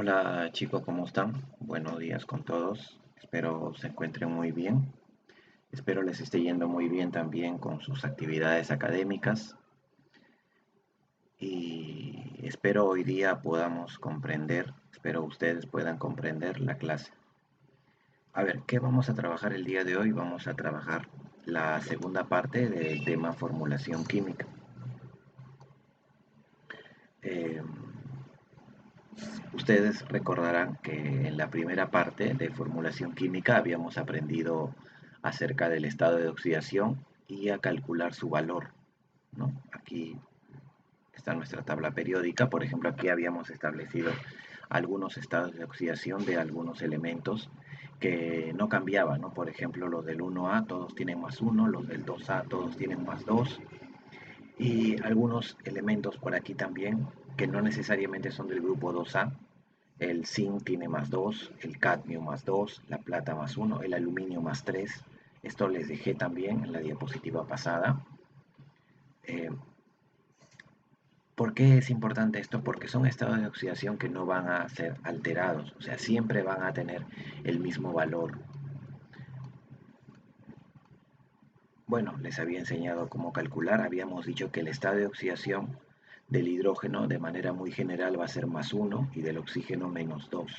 Hola chicos, ¿cómo están? Buenos días con todos. Espero se encuentren muy bien. Espero les esté yendo muy bien también con sus actividades académicas y espero hoy día podamos comprender, espero ustedes puedan comprender la clase. A ver, ¿qué vamos a trabajar el día de hoy? Vamos a trabajar la segunda parte del tema formulación química. Eh, Ustedes recordarán que en la primera parte de formulación química habíamos aprendido acerca del estado de oxidación y a calcular su valor, ¿no? Aquí está nuestra tabla periódica. Por ejemplo, aquí habíamos establecido algunos estados de oxidación de algunos elementos que no cambiaban, ¿no? Por ejemplo, los del 1A todos tienen más 1, los del 2A todos tienen más 2, y algunos elementos por aquí también que no necesariamente son del grupo 2A. El zinc tiene más 2, el cadmio más 2, la plata más 1, el aluminio más 3. Esto les dejé también en la diapositiva pasada. Eh, ¿Por qué es importante esto? Porque son estados de oxidación que no van a ser alterados, o sea, siempre van a tener el mismo valor. Bueno, les había enseñado cómo calcular. Habíamos dicho que el estado de oxidación del hidrógeno de manera muy general va a ser más 1 y del oxígeno menos 2.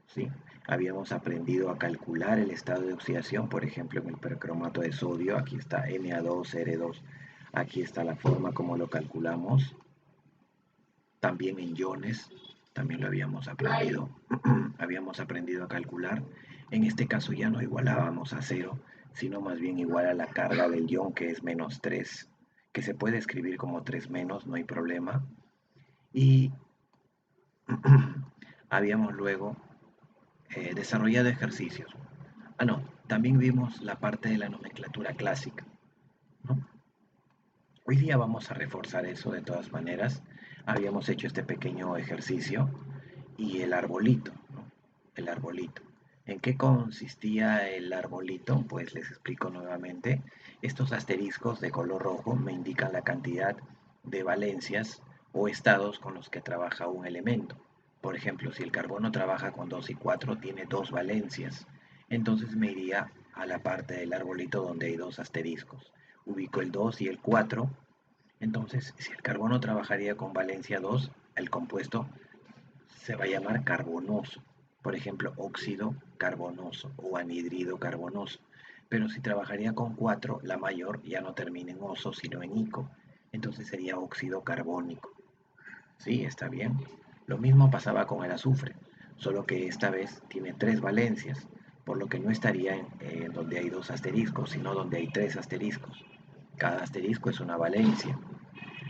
¿Sí? Habíamos aprendido a calcular el estado de oxidación, por ejemplo, en el percromato de sodio. Aquí está Na2Cr2. Aquí está la forma como lo calculamos. También en iones, también lo habíamos aprendido. Habíamos aprendido a calcular. En este caso ya no igualábamos a cero, sino más bien igual a la carga del ion, que es menos 3, que se puede escribir como 3 menos, no hay problema. Y habíamos luego desarrollado ejercicios. No, también vimos la parte de la nomenclatura clásica, ¿no? Hoy día vamos a reforzar eso de todas maneras. Habíamos hecho este pequeño ejercicio y el arbolito, ¿no? El arbolito. ¿En qué consistía el arbolito? Pues les explico nuevamente. Estos asteriscos de color rojo me indican la cantidad de valencias o estados con los que trabaja un elemento. Por ejemplo, si el carbono trabaja con 2 y 4, tiene dos valencias. Entonces me iría a la parte del arbolito donde hay dos asteriscos. Ubico el 2 y el 4. Entonces, si el carbono trabajaría con valencia 2, el compuesto se va a llamar carbonoso. Por ejemplo, óxido carbonoso o anhidrido carbonoso. Pero si trabajaría con 4, la mayor ya no termina en oso, sino en ico. Entonces sería óxido carbónico. Sí, está bien. Lo mismo pasaba con el azufre, solo que esta vez tiene tres valencias, por lo que no estaría en donde hay dos asteriscos, sino donde hay tres asteriscos. Cada asterisco es una valencia.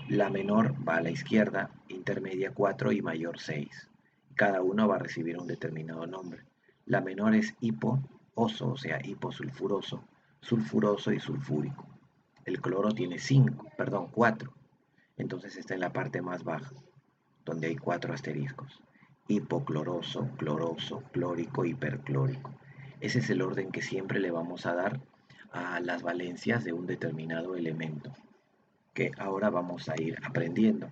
La menor va a la izquierda, intermedia 4 y mayor 6. Cada uno va a recibir un determinado nombre. La menor es hipo, oso, o sea, hiposulfuroso, sulfuroso y sulfúrico. El cloro tiene 5, perdón, 4. Entonces está en la parte más baja, donde hay cuatro asteriscos. Hipocloroso, cloroso, clórico, hiperclórico. Ese es el orden que siempre le vamos a dar a las valencias de un determinado elemento, que ahora vamos a ir aprendiendo.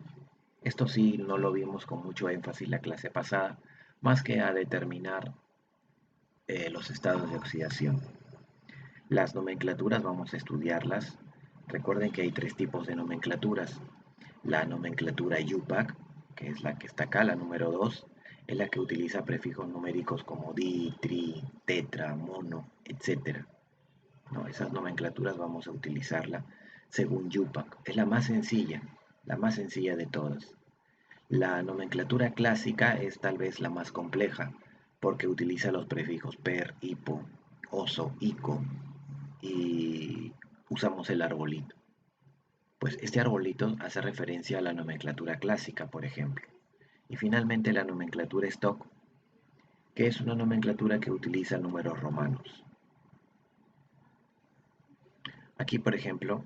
Esto sí no lo vimos con mucho énfasis la clase pasada, más que a determinar los estados de oxidación. Las nomenclaturas vamos a estudiarlas. Recuerden que hay tres tipos de nomenclaturas. La nomenclatura UPAC, que es la que está acá, la número 2, es la que utiliza prefijos numéricos como di, tri, tetra, mono, etc. ¿No? Esas nomenclaturas vamos a utilizarla según UPAC. Es la más sencilla de todas. La nomenclatura clásica es tal vez la más compleja, porque utiliza los prefijos per, hipo, oso, ico, y usamos el arbolito. Pues este arbolito hace referencia a la nomenclatura clásica, por ejemplo. Y finalmente la nomenclatura stock, que es una nomenclatura que utiliza números romanos. Aquí, por ejemplo,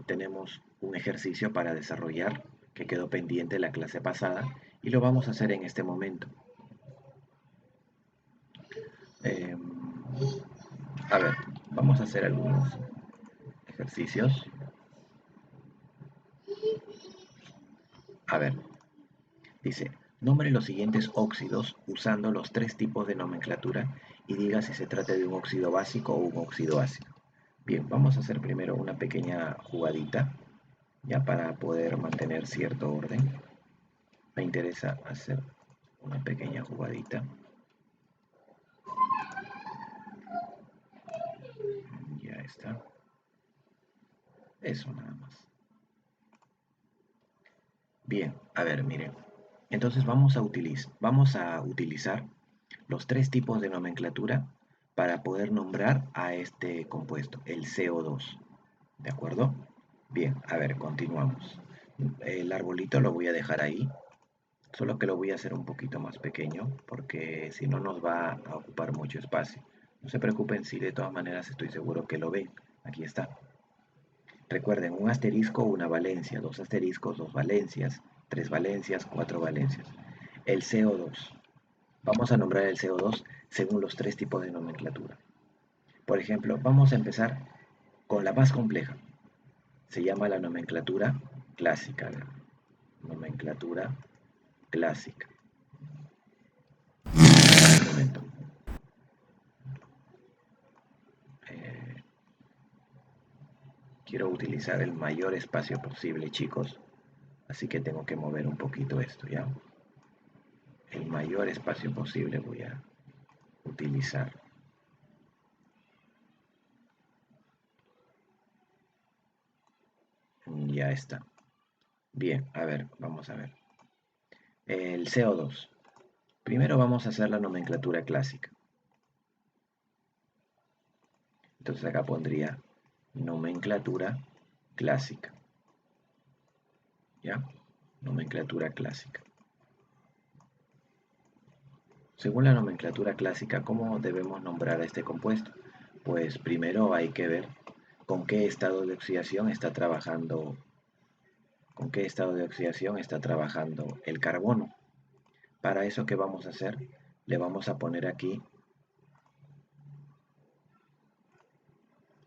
tenemos un ejercicio para desarrollar que quedó pendiente la clase pasada y lo vamos a hacer en este momento. Eh, a ver, vamos a hacer algunos ejercicios. A ver, dice, Nombre los siguientes óxidos usando los tres tipos de nomenclatura y diga si se trata de un óxido básico o un óxido ácido. Bien, vamos a hacer primero una pequeña jugadita, ya para poder mantener cierto orden. Me interesa hacer una pequeña jugadita. Ya está. Eso nada más. Bien, a ver, miren. Entonces vamos a utilizar los tres tipos de nomenclatura para poder nombrar a este compuesto, el CO2. ¿De acuerdo? Bien, a ver, continuamos. El arbolito lo voy a dejar ahí, solo que lo voy a hacer un poquito más pequeño porque si no nos va a ocupar mucho espacio. No se preocupen si de todas maneras estoy seguro que lo ven. Aquí está. Recuerden, un asterisco, una valencia, dos asteriscos, dos valencias, tres valencias, cuatro valencias. El CO2. Vamos a nombrar el CO2 según los tres tipos de nomenclatura. Por ejemplo, vamos a empezar con la más compleja. Se llama la nomenclatura clásica. Nomenclatura clásica. Un momento. Eh, Quiero utilizar el mayor espacio posible, chicos. Así que tengo que mover un poquito esto, ¿ya? El mayor espacio posible voy a utilizar. Ya está. Bien, a ver, vamos a ver. El CO2. Primero vamos a hacer la nomenclatura clásica. Entonces acá pondría nomenclatura clásica. ¿Ya? Nomenclatura clásica. Según la nomenclatura clásica, ¿cómo debemos nombrar a este compuesto? Pues primero hay que ver con qué estado de oxidación está trabajando, el carbono. Para eso, ¿qué vamos a hacer? Le vamos a poner aquí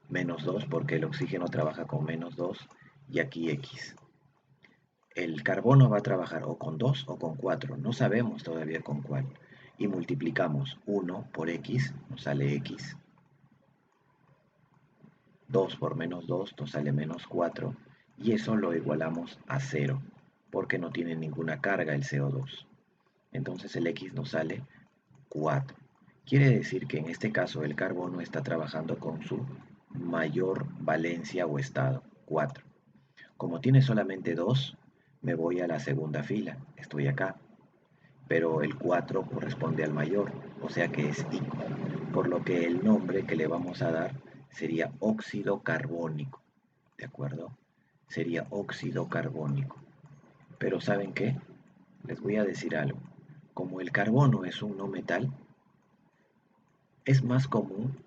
-2 porque el oxígeno trabaja con -2 y aquí X. El carbono va a trabajar o con 2 o con 4, no sabemos todavía con cuál. Y multiplicamos 1 por X, nos sale X. 2 por -2 nos sale -4. Y eso lo igualamos a 0, porque no tiene ninguna carga el CO2. Entonces el X nos sale 4. Quiere decir que en este caso el carbono está trabajando con su mayor valencia o estado, 4. Como tiene solamente 2, me voy a la segunda fila, estoy acá, pero el 4 corresponde al mayor, o sea que es ICO, por lo que el nombre que le vamos a dar sería óxido carbónico, ¿de acuerdo? Sería óxido carbónico. Pero ¿saben qué? Les voy a decir algo. Como el carbono es un no metal, es más común,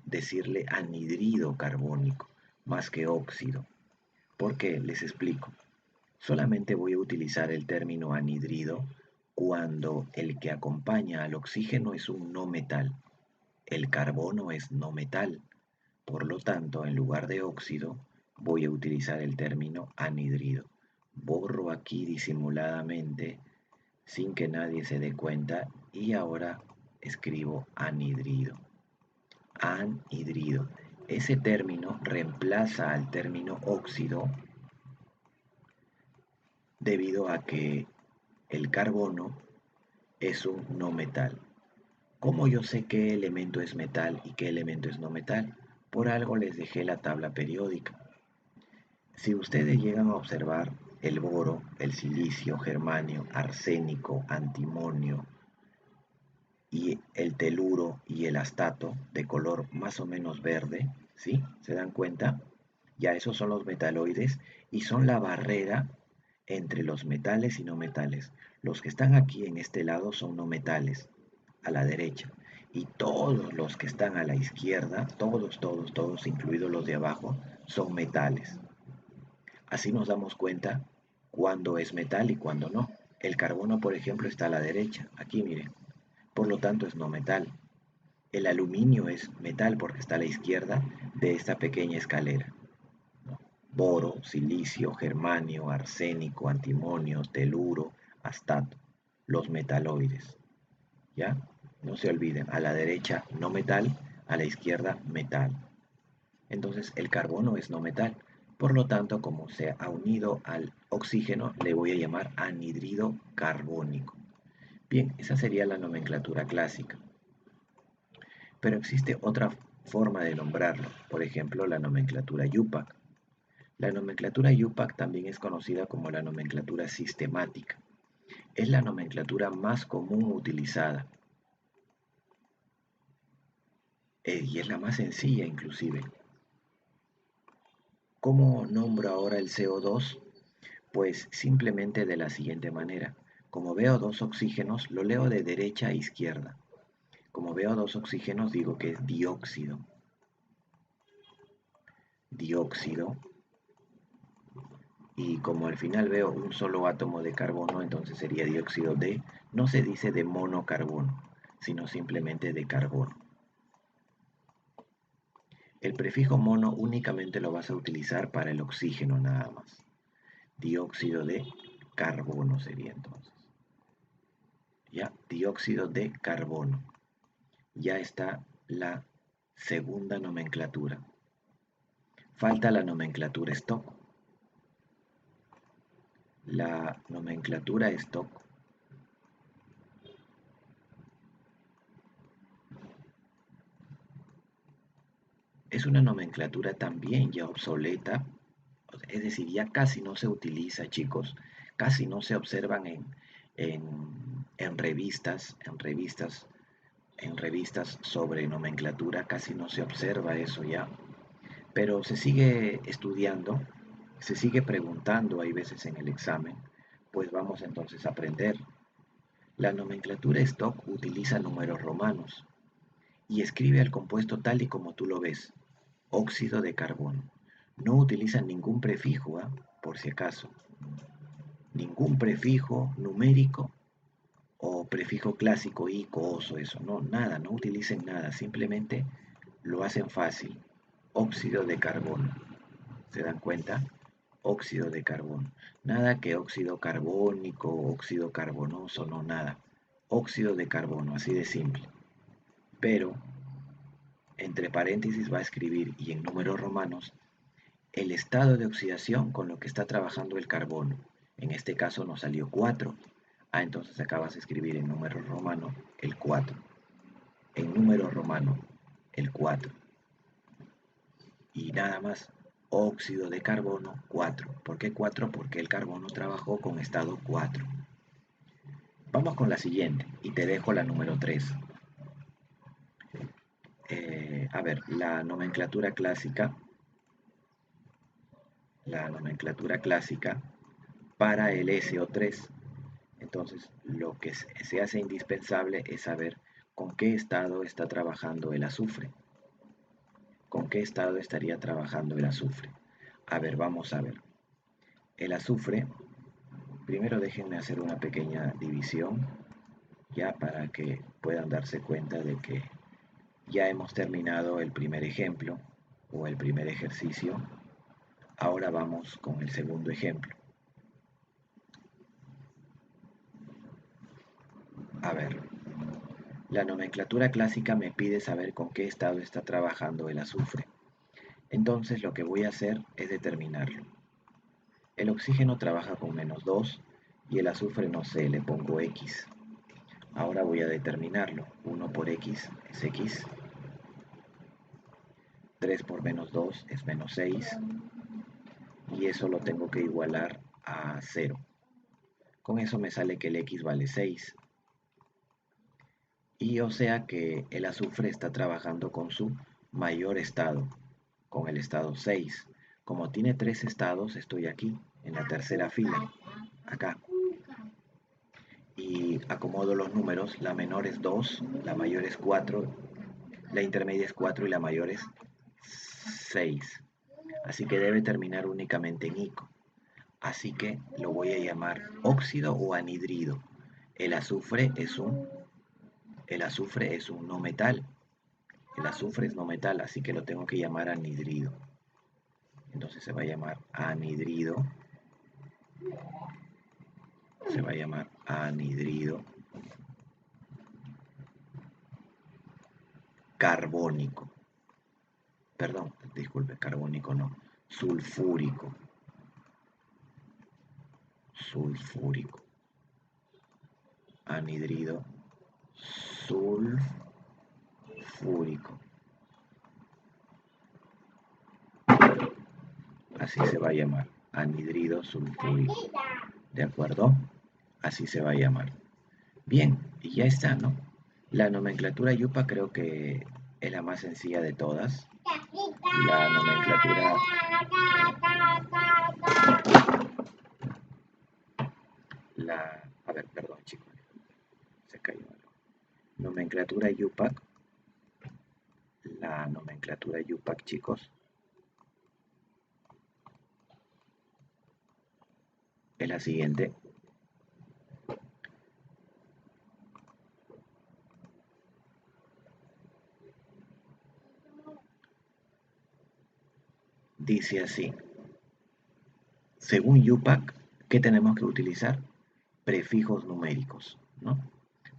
decirle anhidrido carbónico más que óxido. ¿Por qué? Les explico. Solamente voy a utilizar el término anhidrido cuando el que acompaña al oxígeno es un no metal. El carbono es no metal. Por lo tanto, en lugar de óxido, voy a utilizar el término anhidrido. Borro aquí disimuladamente sin que nadie se dé cuenta y ahora escribo anhidrido. Anhidrido. Ese término reemplaza al término óxido debido a que el carbono es un no metal. ¿Cómo yo sé qué elemento es metal y qué elemento es no metal? Por algo les dejé la tabla periódica. Si ustedes llegan a observar el boro, el silicio, germanio, arsénico, antimonio y el teluro y el astato de color más o menos verde, ¿sí? ¿Se dan cuenta? Ya esos son los metaloides y son la barrera entre los metales y no metales. Los que están aquí en este lado son no metales, a la derecha. Y todos los que están a la izquierda, todos, incluidos los de abajo, son metales. Así nos damos cuenta cuándo es metal y cuándo no. El carbono, por ejemplo, está a la derecha, aquí miren. Por lo tanto es no metal. El aluminio es metal porque está a la izquierda de esta pequeña escalera. boro, silicio, germanio, arsénico, antimonio, teluro, astato, los metaloides. ¿Ya? No se olviden, a la derecha no metal, a la izquierda metal. Entonces el carbono es no metal. Por lo tanto, como se ha unido al oxígeno, le voy a llamar anhidrido carbónico. Bien, esa sería la nomenclatura clásica. Pero existe otra forma de nombrarlo, por ejemplo, la nomenclatura IUPAC. La nomenclatura IUPAC también es conocida como la nomenclatura sistemática. Es la nomenclatura más común utilizada y es la más sencilla inclusive. ¿Cómo nombro ahora el CO2? Pues simplemente de la siguiente manera. Como veo dos oxígenos, lo leo de derecha a izquierda. Como veo dos oxígenos, digo que es dióxido. Dióxido. Y como al final veo un solo átomo de carbono, entonces sería dióxido de, no se dice de monocarbono, sino simplemente de carbono. El prefijo mono únicamente lo vas a utilizar para el oxígeno nada más. Dióxido de carbono sería entonces. Ya, dióxido de carbono. Ya está la segunda nomenclatura. Falta la nomenclatura stock. La nomenclatura stock es una nomenclatura también ya obsoleta, es decir, ya casi no se utiliza, chicos, casi no se observan en revistas, en revistas sobre nomenclatura, casi no se observa eso ya, pero se sigue estudiando, se sigue preguntando, hay veces en el examen, pues vamos entonces a aprender. La nomenclatura stock utiliza números romanos y escribe al compuesto tal y como tú lo ves, óxido de carbono. No utilizan ningún prefijo, ¿ah? Por si acaso. Ningún prefijo numérico o prefijo clásico, ico, oso, eso. No, nada, no utilicen nada. Simplemente lo hacen fácil. Óxido de carbono. ¿Se dan cuenta? Óxido de carbono. Nada que óxido carbónico, óxido carbonoso, no, nada. Óxido de carbono, así de simple. Pero, entre paréntesis va a escribir y en números romanos el estado de oxidación con lo que está trabajando el carbono. En este caso nos salió 4. Ah, entonces acabas de escribir en número romano el 4. En número romano el 4. Y nada más, óxido de carbono 4. ¿Por qué 4? Porque el carbono trabajó con estado 4. Vamos con la siguiente y te dejo la número 3. A ver, la nomenclatura clásica para el SO3. Entonces, lo que se hace indispensable es saber con qué estado está trabajando el azufre. ¿Con qué estado estaría trabajando el azufre? A ver, vamos a ver. El azufre, primero déjenme hacer una pequeña división, ya para que puedan darse cuenta de que ya hemos terminado el primer ejemplo o el primer ejercicio. Ahora vamos con el segundo ejemplo. A ver, la nomenclatura clásica me pide saber con qué estado está trabajando el azufre. Entonces lo que voy a hacer es determinarlo. El oxígeno trabaja con -2 y el azufre no sé, le pongo X. Ahora voy a determinarlo. 1 por X es X. 3 por -2 es -6. Y eso lo tengo que igualar a 0. Con eso me sale que el X vale 6. Y o sea que el azufre está trabajando con su mayor estado, con el estado 6. Como tiene 3 estados, estoy aquí, en la tercera fila, acá. Y acomodo los números, la menor es 2, la mayor es 4, la intermedia es 4 y la mayor es 6. Así que debe terminar únicamente en ico. Así que lo voy a llamar óxido o anhidrido. El azufre es un, el azufre es un no metal. El azufre es no metal, así que lo tengo que llamar anhidrido. Entonces se va a llamar anhidrido. Se va a llamar anhidrido carbónico. Perdón, disculpe, carbónico no. Sulfúrico. Sulfúrico. Anhidrido sulfúrico. Así se va a llamar. Anhidrido sulfúrico. ¿De acuerdo? Así se va a llamar. Bien, y ya está, ¿no? La nomenclatura yupa creo que es la más sencilla de todas. La nomenclatura... A ver, perdón, chicos. Se cayó algo. Nomenclatura yupac. La nomenclatura yupac, chicos, es la siguiente. Dice así. Según yupac, ¿qué tenemos que utilizar? Prefijos numéricos, ¿no?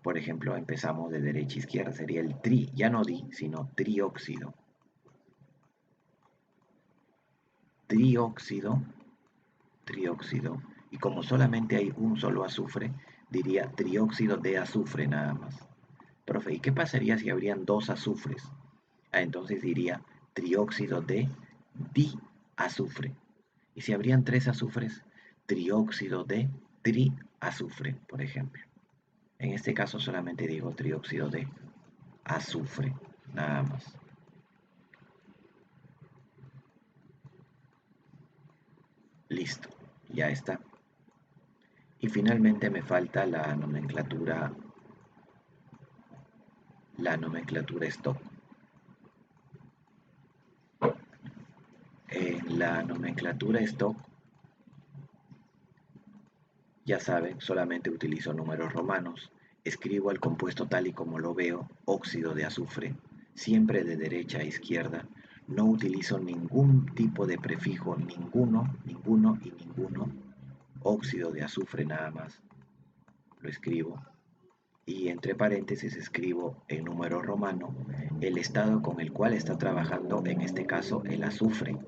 Por ejemplo, empezamos de derecha a izquierda, sería el tri, ya no di, sino trióxido. Trióxido, trióxido, y como solamente hay un solo azufre, diría trióxido de azufre nada más. Profe, ¿y qué pasaría si habrían dos azufres? Entonces diría trióxido de diazufre. Y si habrían tres azufres, trióxido de triazufre, por ejemplo. En este caso solamente digo trióxido de azufre, nada más. Listo, ya está. Y finalmente me falta la nomenclatura stock. En la nomenclatura stock, ya saben, solamente utilizo números romanos, escribo el compuesto tal y como lo veo, óxido de azufre, siempre de derecha a izquierda, no utilizo ningún tipo de prefijo, ninguno, ninguno y ninguno, óxido de azufre nada más, lo escribo, y entre paréntesis escribo en número romano el estado con el cual está trabajando, en este caso, el azufre.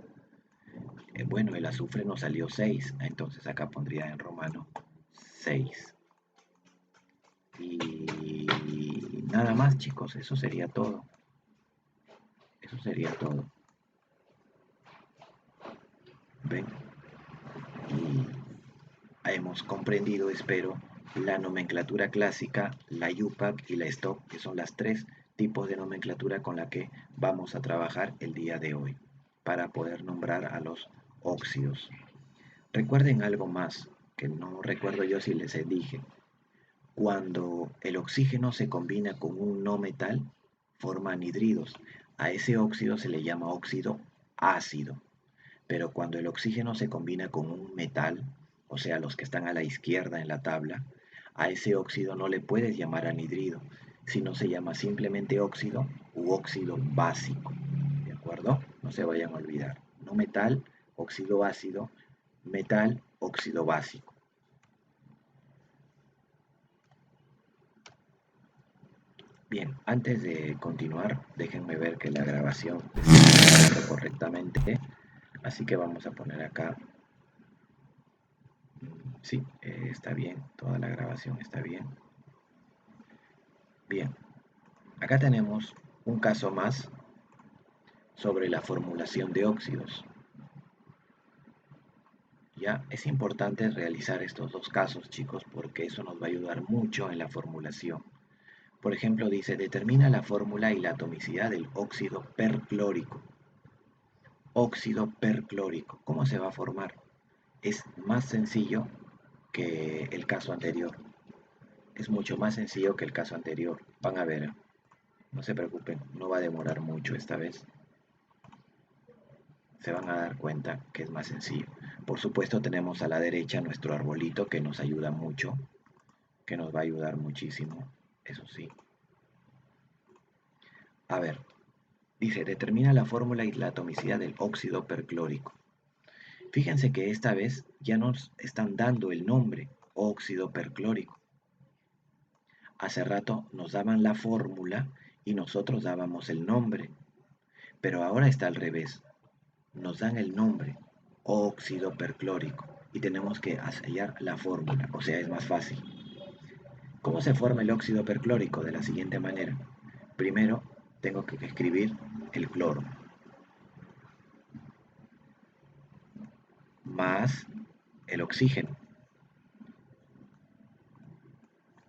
Bueno, el azufre nos salió 6, entonces acá pondría en romano 6. Y nada más, chicos, eso sería todo. Eso sería todo. ¿Ven? Y hemos comprendido, espero, la nomenclatura clásica, la UPAC y la STOCK, que son las tres tipos de nomenclatura con la que vamos a trabajar el día de hoy para poder nombrar a los óxidos. Recuerden algo más, que no recuerdo yo si les dije. Cuando el oxígeno se combina con un no metal, forma anhidridos. A ese óxido se le llama óxido ácido. Pero cuando el oxígeno se combina con un metal, o sea, los que están a la izquierda en la tabla, a ese óxido no le puedes llamar anhidrido, sino se llama simplemente óxido u óxido básico. ¿De acuerdo? No se vayan a olvidar. No metal, óxido ácido, metal, óxido básico. Bien, antes de continuar, déjenme ver que la grabación esté grabando correctamente. Así que vamos a poner acá. Sí, está bien, toda la grabación está bien. Bien, acá tenemos un caso más sobre la formulación de óxidos. Ya es importante realizar estos dos casos, chicos, porque eso nos va a ayudar mucho en la formulación. Por ejemplo, dice, determina la fórmula y la atomicidad del óxido perclórico. Óxido perclórico, ¿cómo se va a formar? Es más sencillo que el caso anterior. Es mucho más sencillo que el caso anterior. Van a ver, no se preocupen, no va a demorar mucho esta vez. Se van a dar cuenta que es más sencillo. Por supuesto tenemos a la derecha nuestro arbolito que nos ayuda mucho, que nos va a ayudar muchísimo, eso sí. A ver, dice, determina la fórmula y la atomicidad del óxido perclórico. Fíjense que esta vez ya nos están dando el nombre, óxido perclórico. Hace rato nos daban la fórmula y nosotros dábamos el nombre, pero ahora está al revés. Nos dan el nombre, óxido perclórico, y tenemos que hallar la fórmula, o sea, es más fácil. ¿Cómo se forma el óxido perclórico? De la siguiente manera. Primero tengo que escribir el cloro más el oxígeno,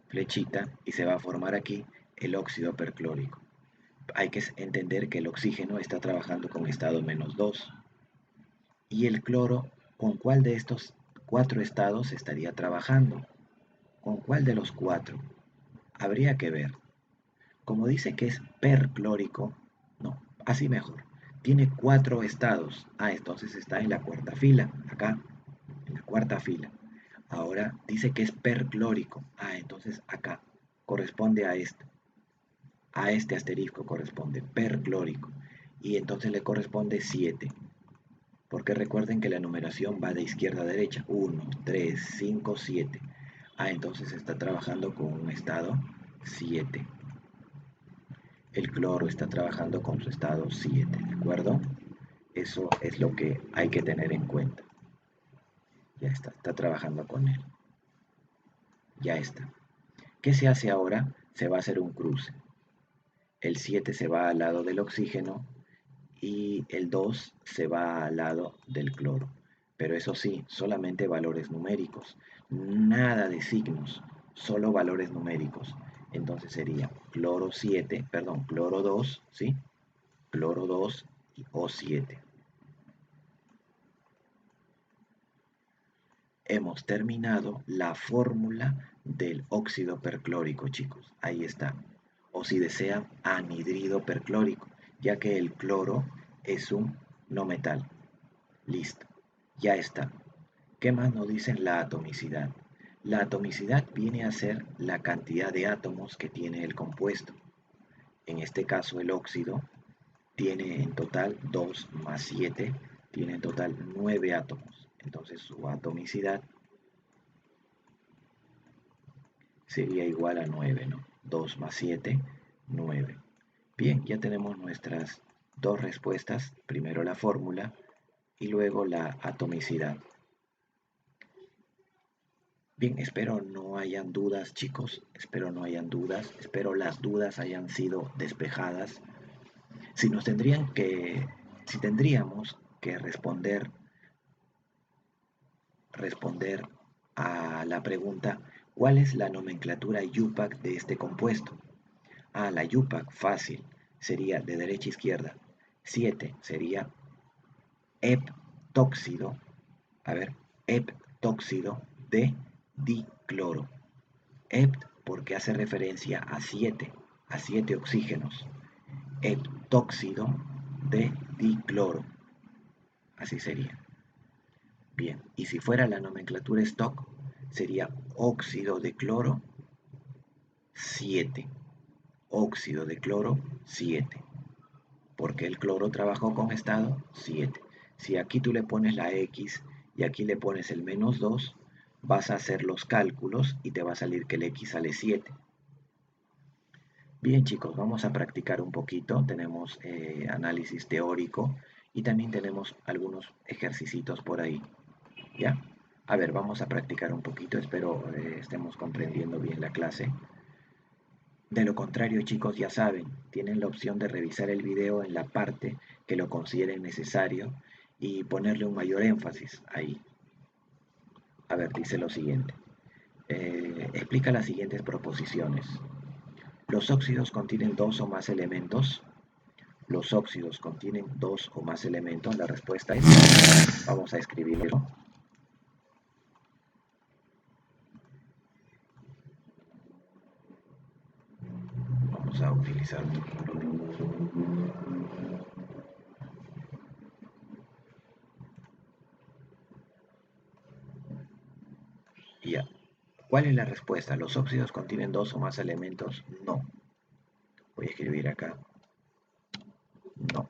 flechita, y se va a formar aquí el óxido perclórico. Hay que entender que el oxígeno está trabajando con estado -2 y el cloro, ¿con cuál de estos 4 estados estaría trabajando? ¿Con cuál de los 4? Habría que ver. Como dice que es perclórico, no, así mejor. Tiene 4 estados. Entonces está en la cuarta fila, acá, en la cuarta fila. Ahora dice que es perclórico. Entonces acá corresponde a este. A este asterisco corresponde perclórico. Y entonces le corresponde 7. Porque recuerden que la numeración va de izquierda a derecha. 1, 3, 5, 7. Entonces está trabajando con un estado 7. El cloro está trabajando con su estado 7, ¿de acuerdo? Eso es lo que hay que tener en cuenta. Ya está trabajando con él. Ya está. ¿Qué se hace ahora? Se va a hacer un cruce. El 7 se va al lado del oxígeno y el 2 se va al lado del cloro. Pero eso sí, solamente valores numéricos. Nada de signos, solo valores numéricos. Entonces sería cloro 7, perdón, cloro 2, ¿sí? Cloro 2 y O7. Hemos terminado la fórmula del óxido perclórico, chicos. Ahí está. O si desean, anhidrido perclórico, ya que el cloro es un no metal. Listo. Ya está. ¿Qué más nos dicen la atomicidad? La atomicidad viene a ser la cantidad de átomos que tiene el compuesto. En este caso, el óxido tiene en total 2 más 7, tiene en total 9 átomos. Entonces su atomicidad sería igual a 9, ¿no? 2 más 7, 9. Bien, ya tenemos nuestras dos respuestas, primero la fórmula y luego la atomicidad. Bien, espero no hayan dudas, chicos, espero no hayan dudas, espero las dudas hayan sido despejadas. Si tendríamos que responder a la pregunta, ¿cuál es la nomenclatura UPAC de este compuesto? La UPAC, fácil, sería de derecha a izquierda. 7 sería heptóxido, heptóxido de dicloro. Hept porque hace referencia a 7 oxígenos. Heptóxido de dicloro, así sería. Bien, y si fuera la nomenclatura stock, sería óxido de cloro 7. Óxido de cloro 7. Porque el cloro trabajó con estado 7. Si aquí tú le pones la X y aquí le pones el -2, vas a hacer los cálculos y te va a salir que el X sale 7. Bien, chicos, vamos a practicar un poquito. Tenemos análisis teórico y también tenemos algunos ejercicios por ahí. ¿Ya? A ver, vamos a practicar un poquito, espero estemos comprendiendo bien la clase. De lo contrario, chicos, ya saben, tienen la opción de revisar el video en la parte que lo consideren necesario y ponerle un mayor énfasis ahí. A ver, dice lo siguiente. Explica las siguientes proposiciones. Los óxidos contienen dos o más elementos. Los óxidos contienen dos o más elementos. La respuesta es, vamos a escribirlo. Vamos a utilizar otro color. Ya. ¿Cuál es la respuesta? ¿Los óxidos contienen dos o más elementos? No. Voy a escribir acá. No.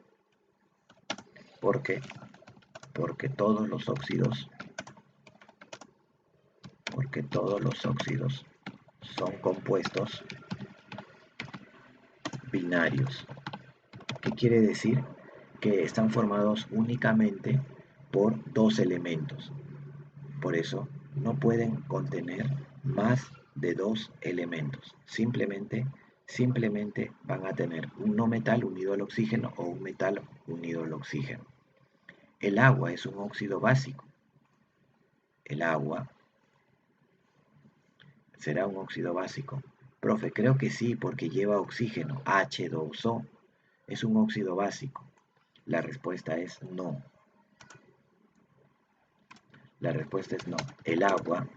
¿Por qué? porque todos los óxidos son compuestos binarios. ¿Qué quiere decir? Que están formados únicamente por dos elementos. Por eso no pueden contener más de dos elementos. Simplemente van a tener un no metal unido al oxígeno o un metal unido al oxígeno. El agua es un óxido básico. El agua será un óxido básico. Profe, creo que sí, porque lleva oxígeno, H2O. Es un óxido básico. La respuesta es no. La respuesta es no. El agua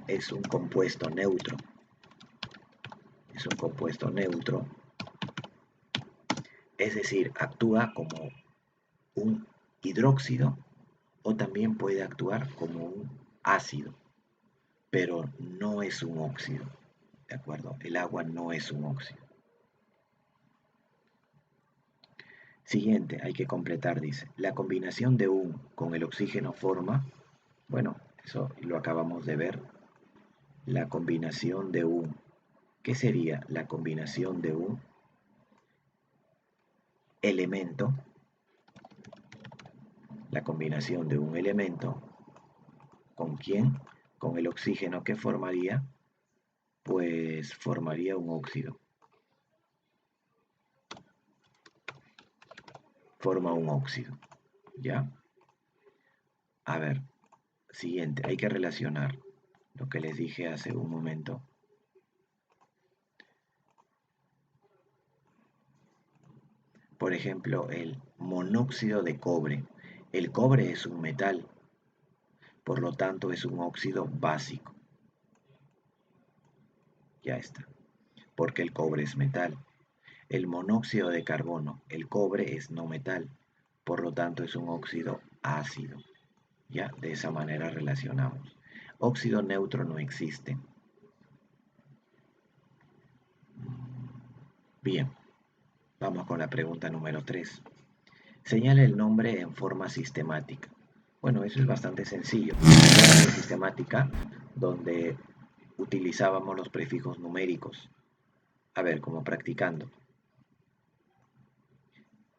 es un compuesto neutro. Es un compuesto neutro. Es decir, actúa como un hidróxido o también puede actuar como un ácido, pero no es un óxido. ¿De acuerdo? El agua no es un óxido. Siguiente, hay que completar, dice. La combinación de un con el oxígeno forma, bueno, eso lo acabamos de ver. La combinación de un, ¿qué sería la combinación de un elemento? La combinación de un elemento, ¿con quién? Con el oxígeno que formaría, pues formaría un óxido. Forma un óxido, ¿ya? A ver, siguiente, hay que relacionar lo que les dije hace un momento. Por ejemplo, el monóxido de cobre. El cobre es un metal, por lo tanto es un óxido básico. Ya está, porque el cobre es metal. El monóxido de carbono. El cobre es no metal, por lo tanto es un óxido ácido. Ya, de esa manera relacionamos. Óxido neutro no existe. Bien, vamos con la pregunta número 3. Señala el nombre en forma sistemática. Bueno, eso es bastante sencillo. Forma sistemática donde utilizábamos los prefijos numéricos. A ver, como practicando.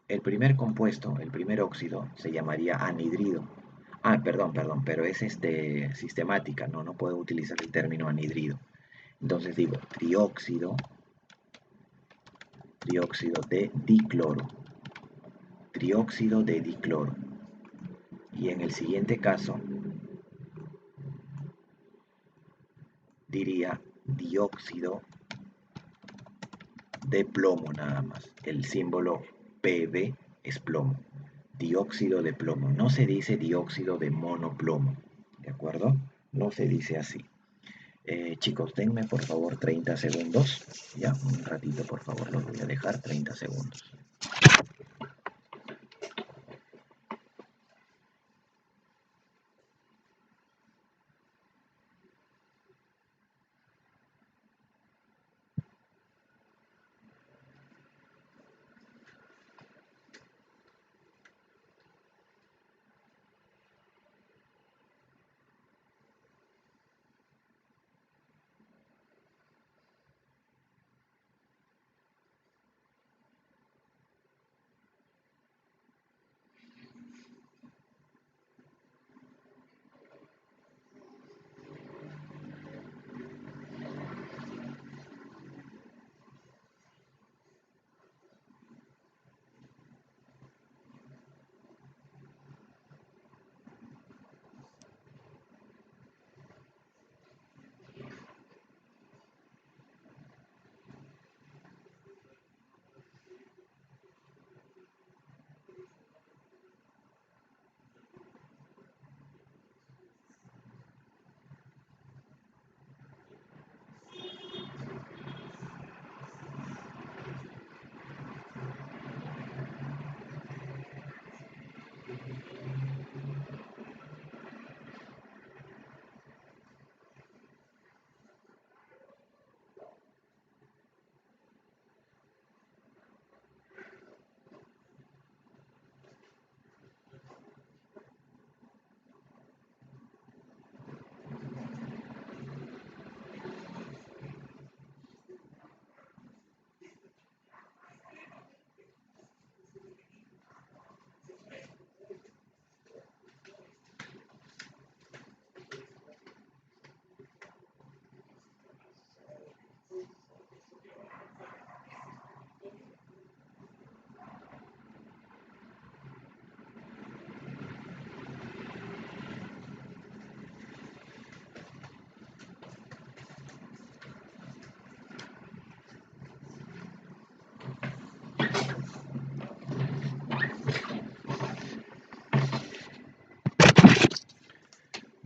El primer compuesto, el primer óxido, se llamaría anhidrido. Ah, perdón, pero es sistemática, no puedo utilizar el término anhidrido. Entonces digo trióxido de dicloro, trióxido de dicloro. Y en el siguiente caso diría dióxido de plomo nada más. El símbolo Pb es plomo. Dióxido de plomo. No se dice dióxido de monoplomo. ¿De acuerdo? No se dice así. Chicos, denme por favor 30 segundos. Ya, un ratito por favor, los voy a dejar 30 segundos.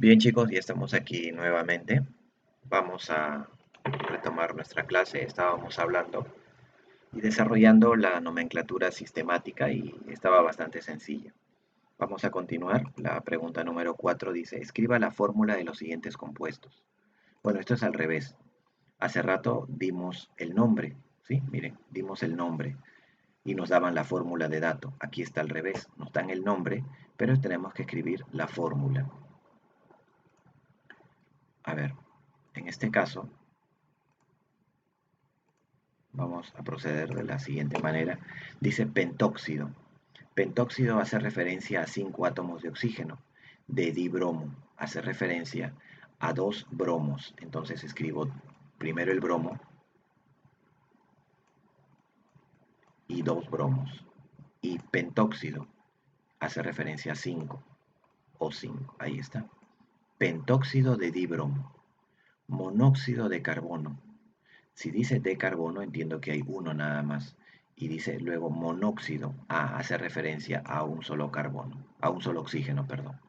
Bien chicos, ya estamos aquí nuevamente. Vamos a retomar nuestra clase. Estábamos hablando y desarrollando la nomenclatura sistemática y estaba bastante sencilla. Vamos a continuar. La pregunta número 4 dice, escriba la fórmula de los siguientes compuestos. Bueno, esto es al revés. Hace rato dimos el nombre, ¿sí? Miren, dimos el nombre y nos daban la fórmula de dato. Aquí está al revés. Nos dan el nombre, pero tenemos que escribir la fórmula. A ver, en este caso vamos a proceder de la siguiente manera. Dice pentóxido. Pentóxido hace referencia a 5 átomos de oxígeno. De dibromo hace referencia a 2 bromos. Entonces escribo primero el bromo y 2 bromos. Y pentóxido hace referencia a 5 o 5. Ahí está. Pentóxido de dibromo. Monóxido de carbono. Si dice de carbono, entiendo que hay uno nada más. Y dice luego monóxido. Hace referencia a un solo carbono, a un solo oxígeno, perdón.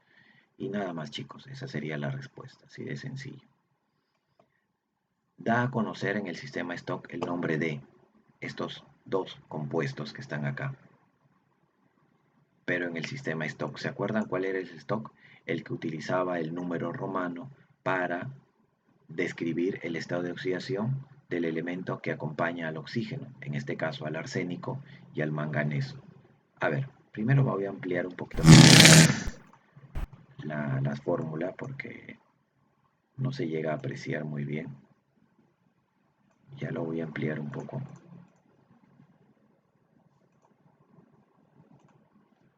Y nada más, chicos, esa sería la respuesta, así de sencillo. Da a conocer en el sistema stock el nombre de estos dos compuestos que están acá. Pero en el sistema stock, ¿se acuerdan cuál era el stock? El que utilizaba el número romano para describir el estado de oxidación del elemento que acompaña al oxígeno, en este caso al arsénico y al manganeso. A ver, primero voy a ampliar un poquito la fórmula porque no se llega a apreciar muy bien. Ya lo voy a ampliar un poco.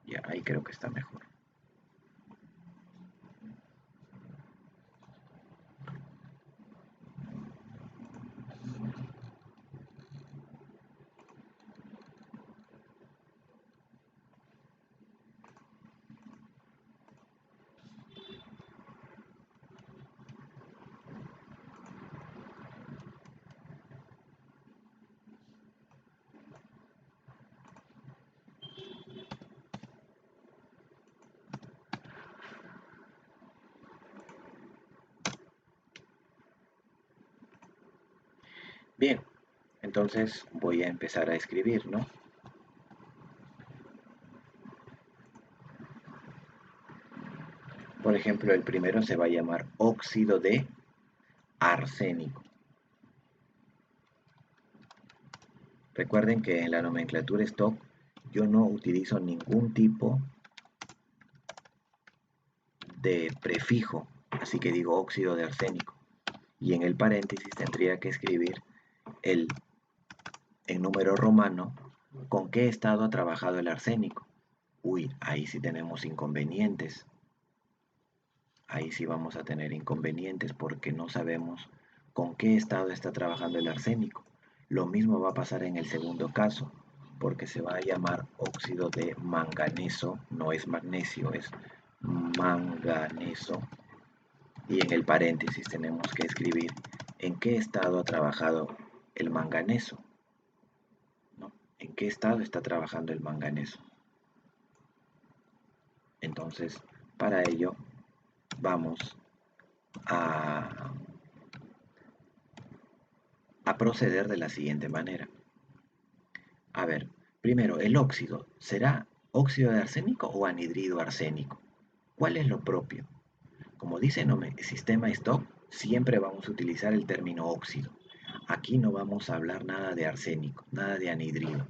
Ya, ahí creo que está mejor. Bien, entonces voy a empezar a escribir, ¿no? Por ejemplo, el primero se va a llamar óxido de arsénico. Recuerden que en la nomenclatura stock yo no utilizo ningún tipo de prefijo, así que digo óxido de arsénico. Y en el paréntesis tendría que escribir el en número romano con qué estado ha trabajado el arsénico. Uy, ahí sí tenemos inconvenientes. Ahí sí vamos a tener inconvenientes porque no sabemos con qué estado está trabajando el arsénico. Lo mismo va a pasar en el segundo caso, porque se va a llamar óxido de manganeso, no es magnesio, es manganeso. Y en el paréntesis tenemos que escribir en qué estado ha trabajado el manganeso, ¿no? ¿En qué estado está trabajando el manganeso? Entonces, para ello vamos a proceder de la siguiente manera. A ver, primero, el óxido, ¿será óxido de arsénico o anhidrido arsénico? ¿Cuál es lo propio? Como dice el sistema stock, siempre vamos a utilizar el término óxido. Aquí no vamos a hablar nada de arsénico, nada de anhidrido.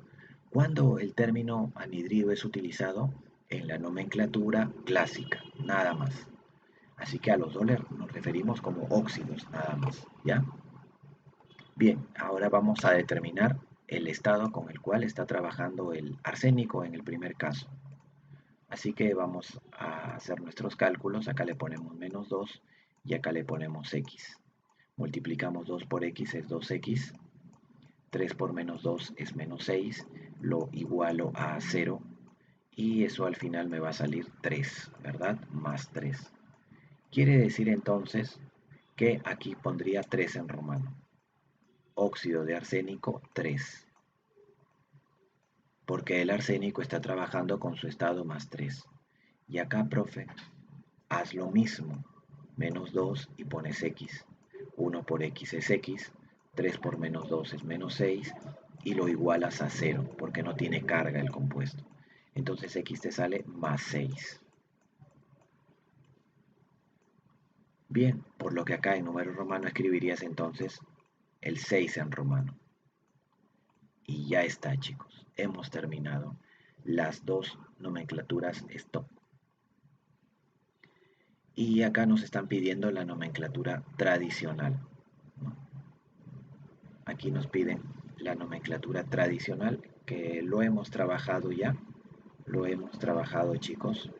¿Cuándo el término anhidrido es utilizado? En la nomenclatura clásica, nada más. Así que a los dos nos referimos como óxidos, nada más, ¿ya? Bien, ahora vamos a determinar el estado con el cual está trabajando el arsénico en el primer caso. Así que vamos a hacer nuestros cálculos. Acá le ponemos menos 2 y acá le ponemos x. Multiplicamos 2 por x es 2x. 3 por menos 2 es menos 6. Lo igualo a 0. Y eso al final me va a salir 3, ¿verdad? Más 3. Quiere decir entonces que aquí pondría 3 en romano. Óxido de arsénico 3, porque el arsénico está trabajando con su estado más 3. Y acá, profe, haz lo mismo. menos 2 y pones x. 1 por x es x, 3 por menos 2 es menos 6 y lo igualas a 0 porque no tiene carga el compuesto. Entonces x te sale más 6. Bien, por lo que acá en número romano escribirías entonces el 6 en romano. Y ya está, chicos. Hemos terminado las dos nomenclaturas stop. Y acá nos están pidiendo la nomenclatura tradicional, ¿no? Aquí nos piden la nomenclatura tradicional, que lo hemos trabajado ya. Lo hemos trabajado, chicos.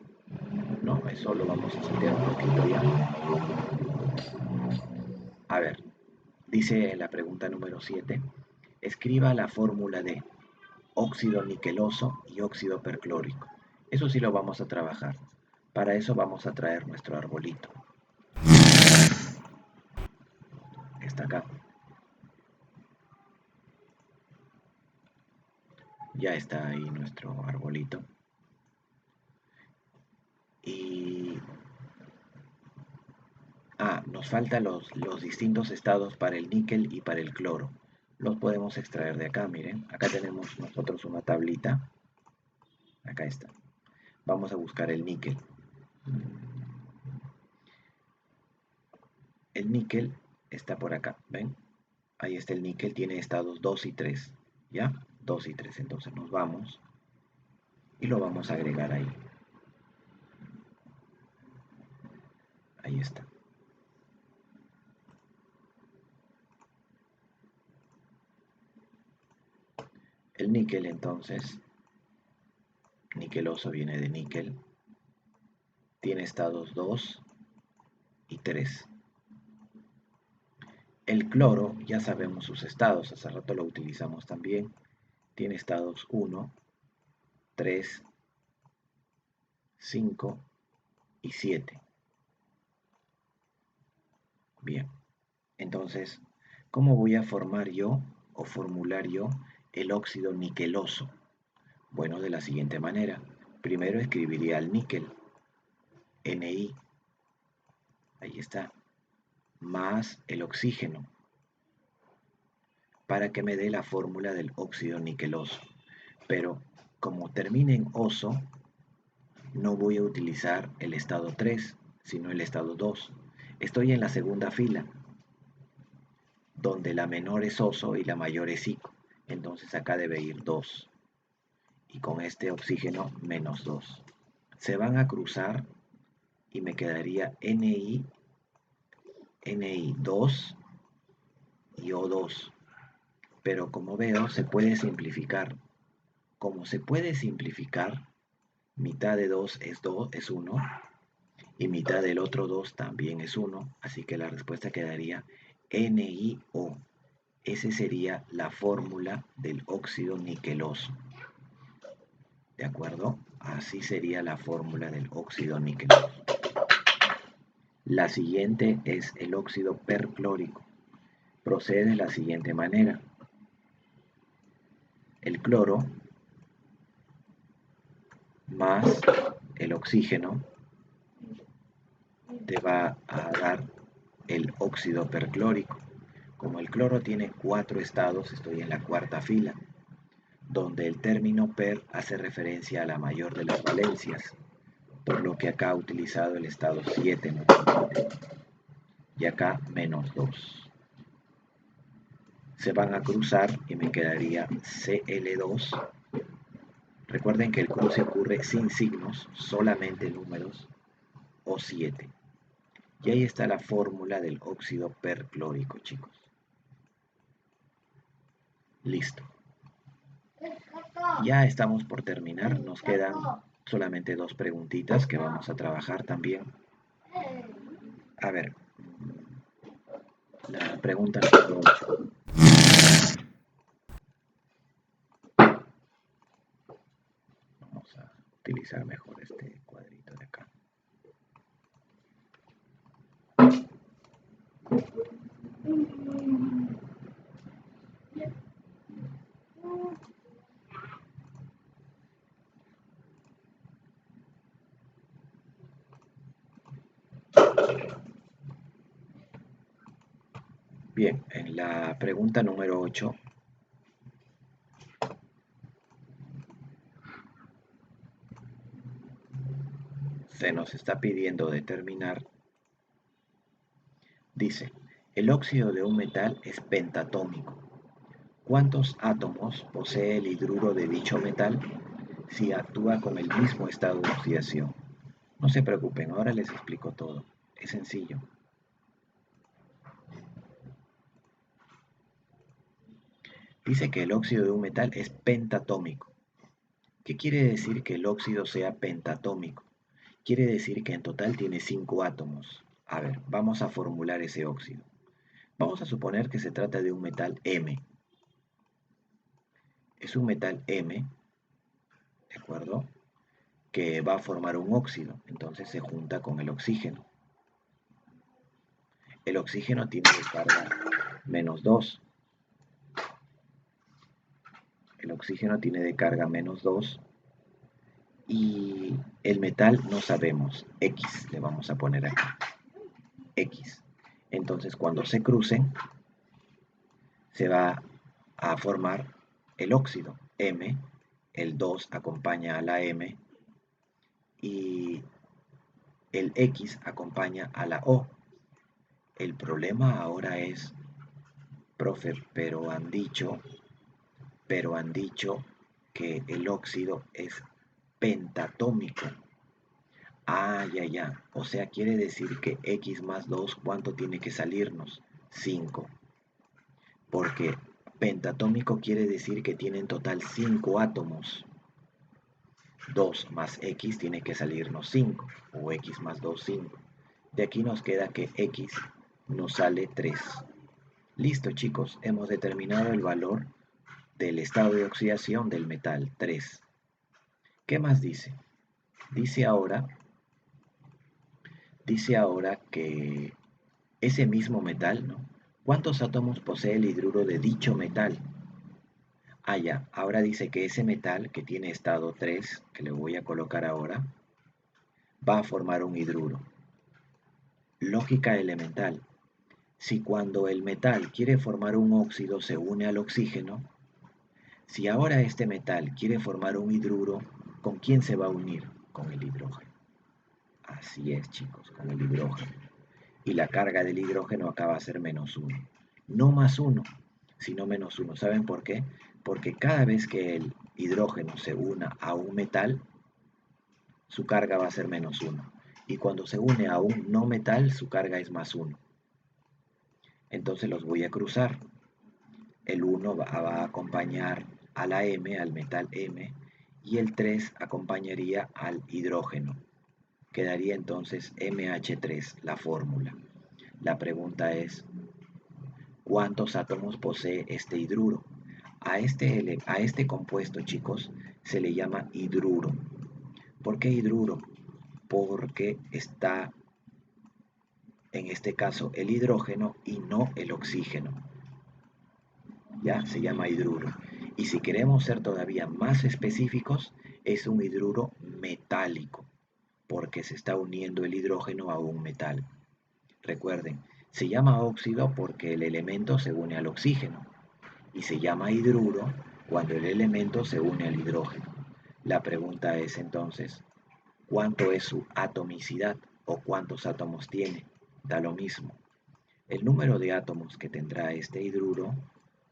No, eso lo vamos a estudiar un poquito ya. A ver, dice en la pregunta número 7, escriba la fórmula de óxido niqueloso y óxido perclórico. Eso sí lo vamos a trabajar. Para eso vamos a traer nuestro arbolito. Está acá. Ya está ahí nuestro arbolito. Y nos faltan los distintos estados para el níquel y para el cloro. Los podemos extraer de acá, miren. Acá tenemos nosotros una tablita. Acá está. Vamos a buscar el níquel. El níquel está por acá, ¿ven? Ahí está el níquel, tiene estados 2 y 3, ¿ya? 2 y 3, entonces nos vamos y lo vamos a agregar ahí. Ahí está. El níquel entonces, niqueloso viene de níquel, tiene estados 2 y 3. El cloro, ya sabemos sus estados, hace rato lo utilizamos también, tiene estados 1, 3, 5 y 7. Bien, entonces, ¿cómo voy a formar yo o formular yo el óxido niqueloso? Bueno, de la siguiente manera. Primero escribiría el níquel, Ni, ahí está, más el oxígeno, para que me dé la fórmula del óxido niqueloso. Pero como termina en oso, no voy a utilizar el estado 3, sino el estado 2. Estoy en la segunda fila, donde la menor es oso y la mayor es ico. Entonces acá debe ir 2. Y con este oxígeno menos 2. Se van a cruzar y me quedaría Ni2 y O2. Pero como veo, se puede simplificar. Como se puede simplificar, mitad de 2 es 1 y mitad del otro 2 también es 1, así que la respuesta quedaría NiO. Esa sería la fórmula del óxido niqueloso. ¿De acuerdo? Así sería la fórmula del óxido niqueloso. La siguiente es el óxido perclórico. Procede de la siguiente manera. El cloro más el oxígeno te va a dar el óxido perclórico. Como el cloro tiene 4 estados, estoy en la cuarta fila, donde el término per hace referencia a la mayor de las valencias, por lo que acá ha utilizado el estado 7 nuevamente, y acá menos 2. Se van a cruzar y me quedaría Cl2. Recuerden que el cruce ocurre sin signos, solamente números, o 7. Y ahí está la fórmula del óxido perclórico, chicos. Listo. Ya estamos por terminar. Nos quedan solamente 2 preguntitas que vamos a trabajar también. A ver. La pregunta número 8. Vamos a utilizar mejor este cuadrito de acá. Bien, en la pregunta número 8 se nos está pidiendo determinar, dice, el óxido de un metal es pentatómico. ¿Cuántos átomos posee el hidruro de dicho metal si actúa con el mismo estado de oxidación? No se preocupen, ahora les explico todo. Es sencillo. Dice que el óxido de un metal es pentatómico. ¿Qué quiere decir que el óxido sea pentatómico? Quiere decir que en total tiene 5 átomos. A ver, vamos a formular ese óxido. Vamos a suponer que se trata de un metal M. Es un metal M, ¿de acuerdo? Que va a formar un óxido. Entonces se junta con el oxígeno. El oxígeno tiene de carga -2. El oxígeno tiene de carga -2 y el metal no sabemos. X le vamos a poner aquí. X. Entonces cuando se crucen se va a formar el óxido M, el 2 acompaña a la M y el X acompaña a la O. El problema ahora es, profe, pero han dicho que el óxido es pentatómico. Ah, ya, ya. O sea, quiere decir que X más 2, ¿cuánto tiene que salirnos? 5. Porque pentatómico quiere decir que tiene en total 5 átomos. 2 más X tiene que salirnos 5. O X más 2, 5. De aquí nos queda que X nos sale 3. Listo, chicos. Hemos determinado el valor del estado de oxidación del metal, 3. ¿Qué más dice? Dice ahora que ese mismo metal, ¿no? ¿Cuántos átomos posee el hidruro de dicho metal? Ah, ya, ahora dice que ese metal que tiene estado 3, que le voy a colocar ahora, va a formar un hidruro. Lógica elemental. Si cuando el metal quiere formar un óxido se une al oxígeno, si ahora este metal quiere formar un hidruro, ¿con quién se va a unir? Con el hidrógeno. Así es, chicos, con el hidrógeno. Y la carga del hidrógeno acá va a ser -1. No +1, sino -1. ¿Saben por qué? Porque cada vez que el hidrógeno se una a un metal, su carga va a ser -1. Y cuando se une a un no metal, su carga es +1. Entonces los voy a cruzar. El 1 va a acompañar a la M, al metal M, y el 3 acompañaría al hidrógeno. Quedaría entonces MH3, la fórmula. La pregunta es, ¿cuántos átomos posee este hidruro? A este compuesto, chicos, se le llama hidruro. ¿Por qué hidruro? Porque está, en este caso, el hidrógeno y no el oxígeno. Ya se llama hidruro. Y si queremos ser todavía más específicos, es un hidruro metálico, porque se está uniendo el hidrógeno a un metal. Recuerden, se llama óxido porque el elemento se une al oxígeno y se llama hidruro cuando el elemento se une al hidrógeno. La pregunta es entonces, ¿cuánto es su atomicidad o cuántos átomos tiene? Da lo mismo. El número de átomos que tendrá este hidruro,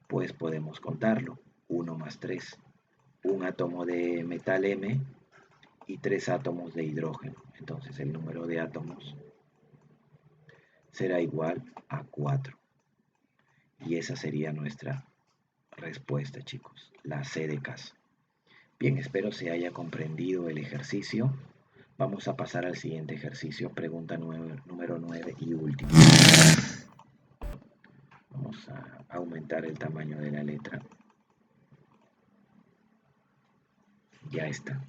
pues podemos contarlo. 1 más 3. Un átomo de metal M y 3 átomos de hidrógeno. Entonces el número de átomos será igual a 4. Y esa sería nuestra respuesta, chicos, la C de casa. Bien, espero se haya comprendido el ejercicio. Vamos a pasar al siguiente ejercicio, pregunta número 9 y última. Vamos a aumentar el tamaño de la letra. Ya está.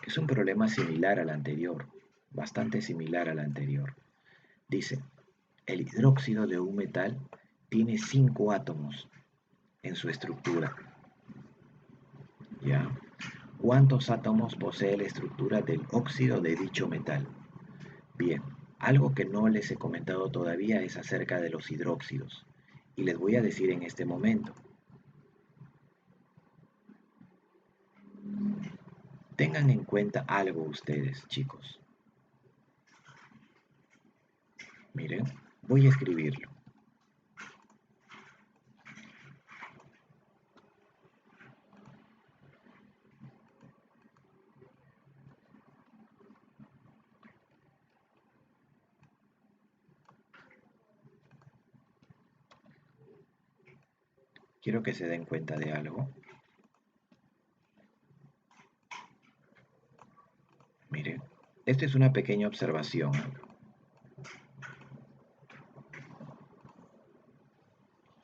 Es un problema similar al anterior, bastante similar al anterior. Dice, el hidróxido de un metal tiene 5 átomos en su estructura. ¿Ya? ¿Cuántos átomos posee la estructura del óxido de dicho metal? Bien, algo que no les he comentado todavía es acerca de los hidróxidos. y les voy a decir en este momento. Tengan en cuenta algo ustedes, chicos. Miren, voy a escribirlo. Quiero que se den cuenta de algo. Miren, esta es una pequeña observación.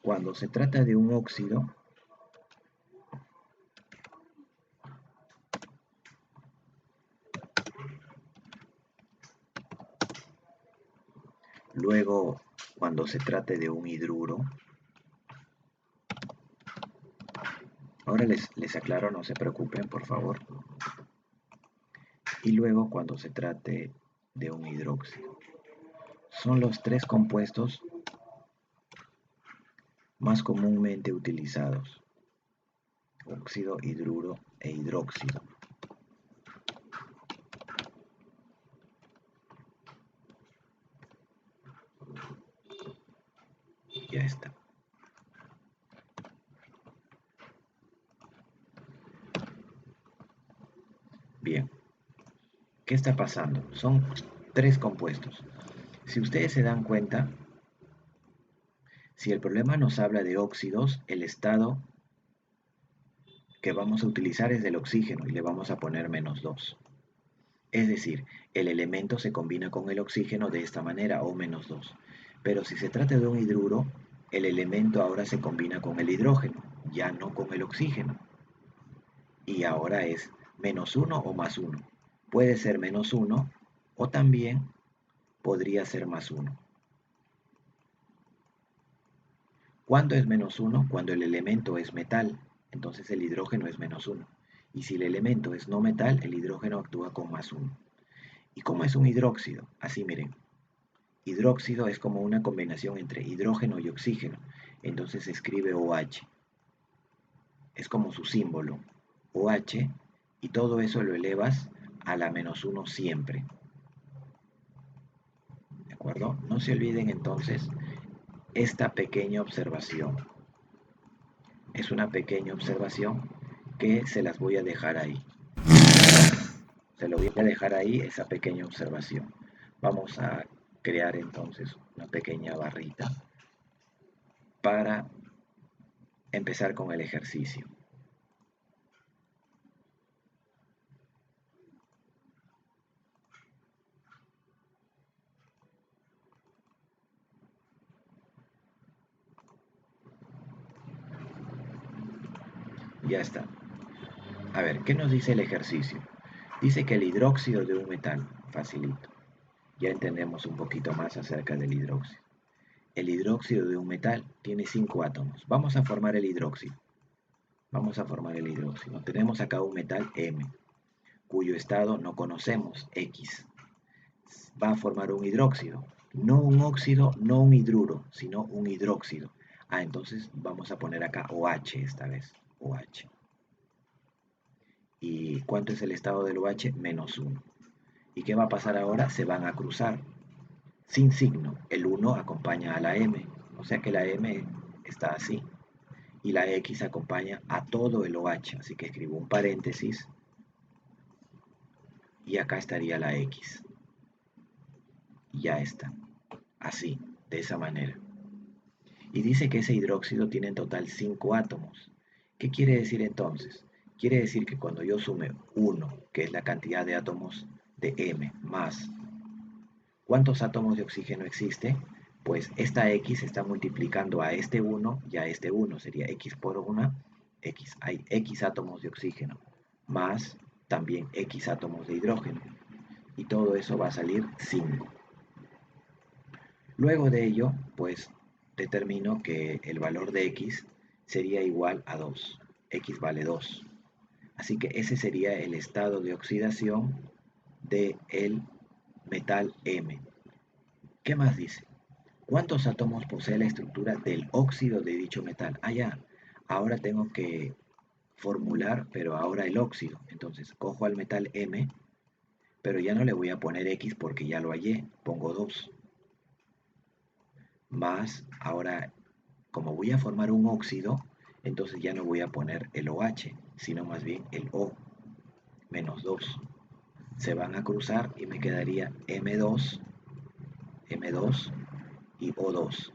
Cuando se trata de un óxido, luego cuando se trate de un hidruro, ahora les aclaro, no se preocupen, por favor. Y luego cuando se trate de un hidróxido. Son los tres compuestos más comúnmente utilizados: óxido, hidruro e hidróxido. Ya está. Bien, ¿qué está pasando? Son tres compuestos. Si ustedes se dan cuenta, si el problema nos habla de óxidos, el estado que vamos a utilizar es del oxígeno y le vamos a poner -2. Es decir, el elemento se combina con el oxígeno de esta manera, o -2. Pero si se trata de un hidruro, el elemento ahora se combina con el hidrógeno, ya no con el oxígeno. Y ahora es -1 o +1. Puede ser -1 o también podría ser +1. ¿Cuándo es -1? Cuando el elemento es metal, entonces el hidrógeno es -1. Y si el elemento es no metal, el hidrógeno actúa con +1. ¿Y cómo es un hidróxido? Así miren, hidróxido es como una combinación entre hidrógeno y oxígeno, entonces se escribe OH. Es como su símbolo, OH, y todo eso lo elevas a la -1 siempre. ¿De acuerdo? No se olviden entonces esta pequeña observación. Es una pequeña observación que se las voy a dejar ahí. Se lo voy a dejar ahí, esa pequeña observación. Vamos a crear entonces una pequeña barrita para empezar con el ejercicio. Ya está. A ver, ¿qué nos dice el ejercicio? Dice que el hidróxido de un metal, facilito. Ya entendemos un poquito más acerca del hidróxido. El hidróxido de un metal tiene 5 átomos. Vamos a formar el hidróxido. Vamos a formar el hidróxido. Tenemos acá un metal M, cuyo estado no conocemos, X. Va a formar un hidróxido. No un óxido, no un hidruro, sino un hidróxido. Entonces vamos a poner acá OH esta vez. OH. ¿Y cuánto es el estado del OH? -1. ¿Y qué va a pasar ahora? Se van a cruzar sin signo. El 1 acompaña a la M, o sea que la M está así. Y la X acompaña a todo el OH, así que escribo un paréntesis y acá estaría la X. Y ya está, así, de esa manera. Y dice que ese hidróxido tiene en total 5 átomos. ¿Qué quiere decir entonces? Quiere decir que cuando yo sume 1, que es la cantidad de átomos de M, más ¿cuántos átomos de oxígeno existe? Pues esta X está multiplicando a este 1 y a este 1. Sería X por 1, X. Hay X átomos de oxígeno, más también X átomos de hidrógeno. Y todo eso va a salir 5. Luego de ello, pues determino que el valor de X sería igual a 2. X vale 2. Así que ese sería el estado de oxidación del metal M. ¿Qué más dice? ¿Cuántos átomos posee la estructura del óxido de dicho metal? Ah, ya. Ahora tengo que formular, pero ahora el óxido. Entonces, cojo al metal M, pero ya no le voy a poner X porque ya lo hallé. Pongo 2. Más, ahora, como voy a formar un óxido, entonces ya no voy a poner el OH, sino más bien el O, menos 2. Se van a cruzar y me quedaría M2, M2 y O2.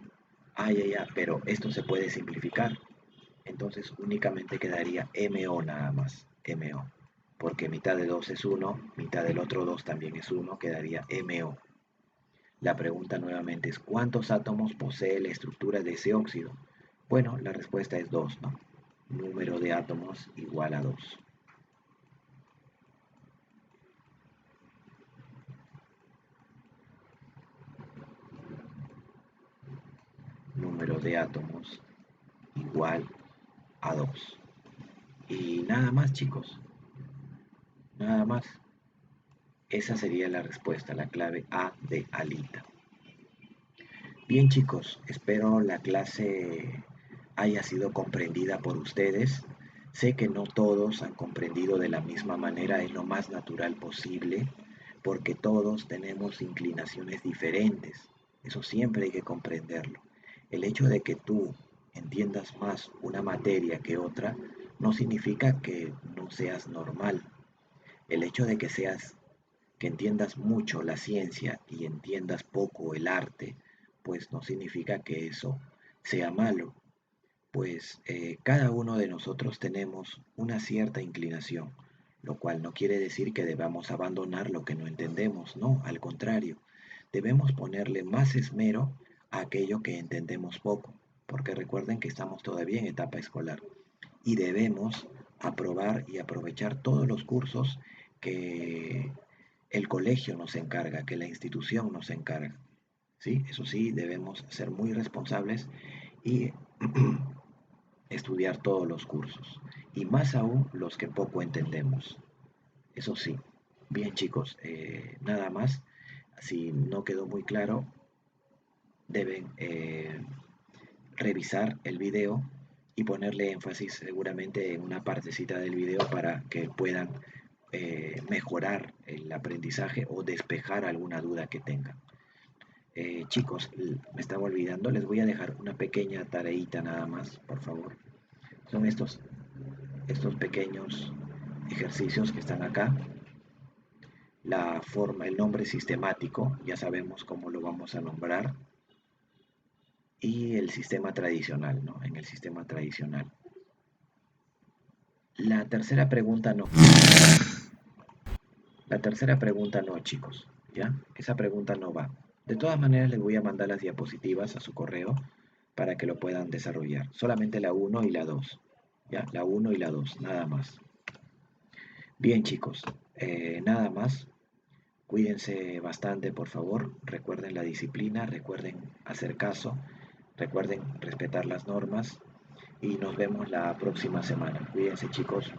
Ah, ya, ya, pero esto se puede simplificar. Entonces únicamente quedaría MO nada más, MO. Porque mitad de 2 es 1, mitad del otro 2 también es 1, quedaría MO. La pregunta nuevamente es, ¿cuántos átomos posee la estructura de ese óxido? Bueno, la respuesta es 2, ¿no? Número de átomos igual a 2. Número de átomos igual a 2. Y nada más, chicos, nada más. Esa sería la respuesta, la clave A de Alita. Bien, chicos, espero la clase haya sido comprendida por ustedes. Sé que no todos han comprendido de la misma manera, es lo más natural posible, porque todos tenemos inclinaciones diferentes. Eso siempre hay que comprenderlo. El hecho de que tú entiendas más una materia que otra no significa que no seas normal. El hecho de que entiendas mucho la ciencia y entiendas poco el arte, pues no significa que eso sea malo, pues cada uno de nosotros tenemos una cierta inclinación, lo cual no quiere decir que debamos abandonar lo que no entendemos, no, al contrario, debemos ponerle más esmero a aquello que entendemos poco, porque recuerden que estamos todavía en etapa escolar y debemos aprobar y aprovechar todos los cursos que el colegio nos encarga, que la institución nos encarga. ¿Sí? Eso sí, debemos ser muy responsables y estudiar todos los cursos, y más aún los que poco entendemos. Eso sí. Bien, chicos, nada más. Si no quedó muy claro, deben revisar el video y ponerle énfasis seguramente en una partecita del video para que puedan mejorar el aprendizaje o despejar alguna duda que tengan. Chicos, me estaba olvidando, les voy a dejar una pequeña tareita nada más, por favor. Son estos pequeños ejercicios que están acá. La forma, el nombre sistemático, ya sabemos cómo lo vamos a nombrar. Y el sistema tradicional, ¿no? En el sistema tradicional. La tercera pregunta no. La tercera pregunta no, chicos. ¿Ya? Esa pregunta no va. De todas maneras, les voy a mandar las diapositivas a su correo para que lo puedan desarrollar. Solamente la 1 y la 2. ¿Ya? La 1 y la 2, nada más. Bien, chicos. Nada más. Cuídense bastante, por favor. Recuerden la disciplina, recuerden hacer caso, recuerden respetar las normas y nos vemos la próxima semana. Cuídense, chicos.